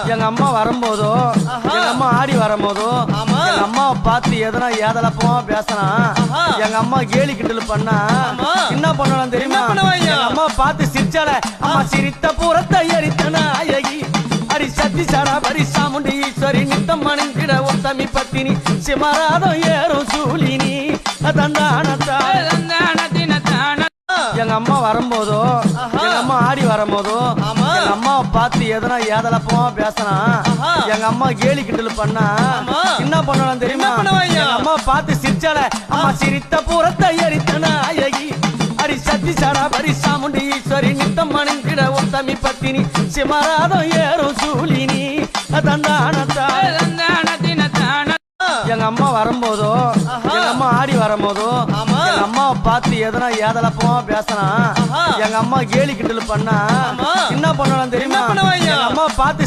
எங்க அம்மா வரும்போதோ எங்க அம்மா ஆடி வரும்போதோ எங்க அம்மாவை பார்த்து எதனா ஏதலப்பமா பேசினா எங்க அம்மா கேலி கிண்டல் பண்ணா என்ன பண்ணலாம் தெரியுமா? எங்க அம்மா பார்த்து சிரிச்சால அம்மா சிரித்த பூரத்தை எரித்தன அழகி அடி சத்தி சாரா பரிசாமுண்டி ஈஸ்வரி நித்தம் மணிந்திட ஒத்தமி பத்தினி சிமராதம் ஏறும் சூலினி தந்தானத்தா எங்க அம்மா வரும்போதோ எங்க அம்மா ஆடி வரும்போதோ எங்க அம்மாவை பார்த்து எதனா ஏதலப்பமா பேசினா எங்க அம்மா கேலி கிண்டல் பண்ணா என்ன பண்ணலாம் தெரியுமா? எங்க அம்மா பார்த்து சிரிச்சால அம்மா சிரித்த பூரத்தை எரித்தன அழகி அடி சத்தி சாரா பரிசாமுண்டி ஈஸ்வரி நித்தம் மணிந்திட ஒத்தமி பத்தினி சிமராதம் ஏறும் சூலினி தந்தானத்தா எங்க அம்மா வரும்போதோ எங்க அம்மா ஆடி வரும்போதோ எங்க அம்மாவை பார்த்து எதனா ஏதலப்பமா பேசினா எங்க அம்மா கேலி கிண்டல் பண்ணா என்ன பண்ணலாம் தெரியுமா? எங்க அம்மா பார்த்து